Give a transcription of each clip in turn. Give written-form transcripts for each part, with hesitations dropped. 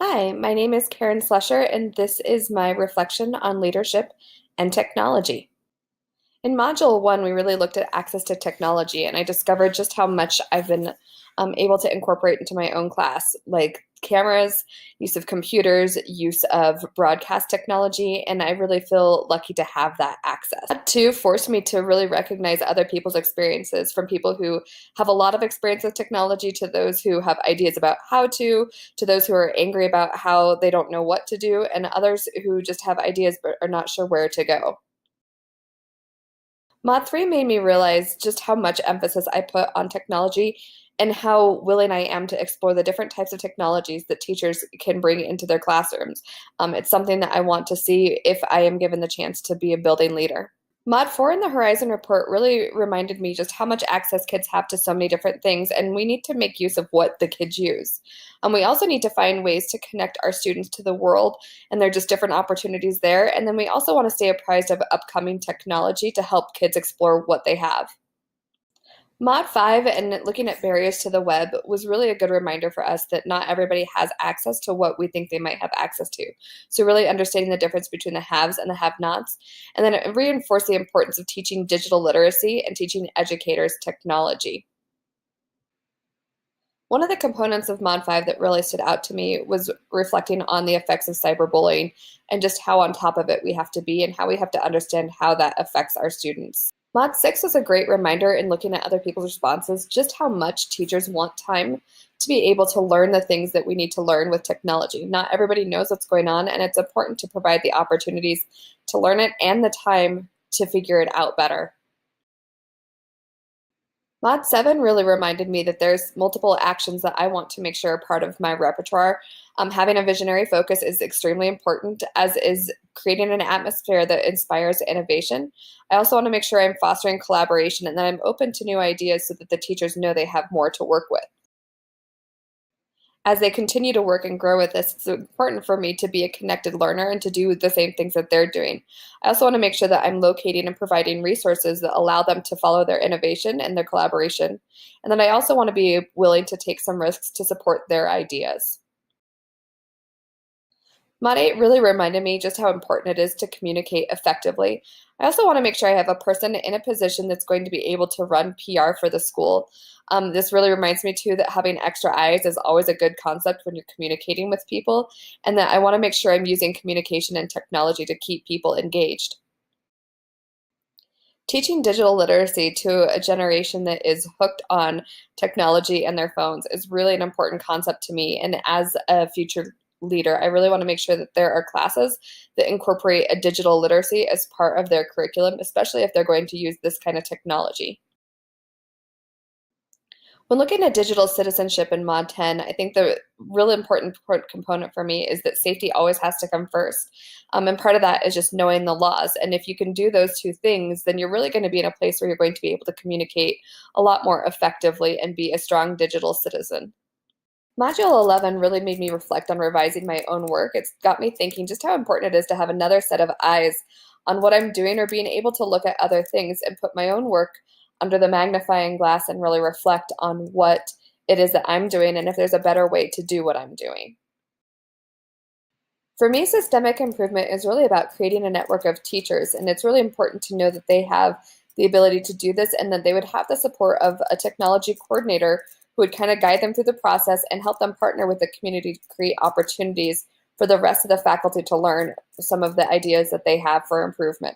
Hi, my name is Karen Slusher, and this is my reflection on leadership and technology. In Module 1, we really looked at access to technology, and I discovered just how much I've been able to incorporate into my own class, like cameras, use of computers, use of broadcast technology, and I really feel lucky to have that access. That too forced me to really recognize other people's experiences, from people who have a lot of experience with technology to those who have ideas about how to those who are angry about how they don't know what to do, and others who just have ideas but are not sure where to go. Mod 3 made me realize just how much emphasis I put on technology and how willing I am to explore the different types of technologies that teachers can bring into their classrooms. It's something that I want to see if I am given the chance to be a building leader. Mod 4 in the Horizon Report really reminded me just how much access kids have to so many different things, and we need to make use of what the kids use. We also need to find ways to connect our students to the world, and there are just different opportunities there. And then we also want to stay apprised of upcoming technology to help kids explore what they have. Mod 5 and looking at barriers to the web was really a good reminder for us that not everybody has access to what we think they might have access to. So, really understanding the difference between the haves and the have nots. And then it reinforced the importance of teaching digital literacy and teaching educators technology. One of the components of Mod 5 that really stood out to me was reflecting on the effects of cyberbullying and just how on top of it we have to be and how we have to understand how that affects our students. Mod 6 was a great reminder in looking at other people's responses just how much teachers want time to be able to learn the things that we need to learn with technology. Not everybody knows what's going on, and it's important to provide the opportunities to learn it and the time to figure it out better. Mod 7 really reminded me that there's multiple actions that I want to make sure are part of my repertoire. Having a visionary focus is extremely important, as is creating an atmosphere that inspires innovation. I also want to make sure I'm fostering collaboration and that I'm open to new ideas so that the teachers know they have more to work with. As they continue to work and grow with this, it's important for me to be a connected learner and to do the same things that they're doing. I also want to make sure that I'm locating and providing resources that allow them to follow their innovation and their collaboration. And then I also want to be willing to take some risks to support their ideas. Mod 8 really reminded me just how important it is to communicate effectively. I also want to make sure I have a person in a position that's going to be able to run PR for the school. This really reminds me too that having extra eyes is always a good concept when you're communicating with people, and that I want to make sure I'm using communication and technology to keep people engaged. Teaching digital literacy to a generation that is hooked on technology and their phones is really an important concept to me. And as a future leader, I really want to make sure that there are classes that incorporate a digital literacy as part of their curriculum, especially if they're going to use this kind of technology. When looking at digital citizenship in Mod 10, I think the really important component for me is that safety always has to come first. And part of that is just knowing the laws. And if you can do those two things, then you're really going to be in a place where you're going to be able to communicate a lot more effectively and be a strong digital citizen. Module 11 really made me reflect on revising my own work. It's got me thinking just how important it is to have another set of eyes on what I'm doing, or being able to look at other things and put my own work under the magnifying glass and really reflect on what it is that I'm doing and if there's a better way to do what I'm doing. For me, systemic improvement is really about creating a network of teachers, and it's really important to know that they have the ability to do this and that they would have the support of a technology coordinator who would kind of guide them through the process and help them partner with the community to create opportunities for the rest of the faculty to learn some of the ideas that they have for improvement.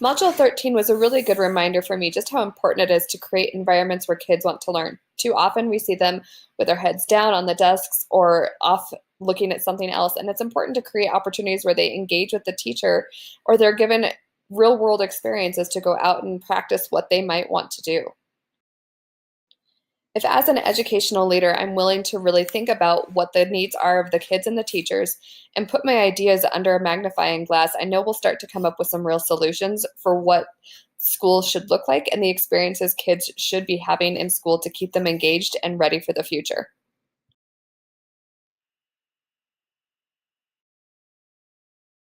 Module 13 was a really good reminder for me just how important it is to create environments where kids want to learn. Too often we see them with their heads down on the desks or off looking at something else, and it's important to create opportunities where they engage with the teacher or they're given real world experiences to go out and practice what they might want to do. If, as an educational leader, I'm willing to really think about what the needs are of the kids and the teachers and put my ideas under a magnifying glass, I know we'll start to come up with some real solutions for what school should look like and the experiences kids should be having in school to keep them engaged and ready for the future.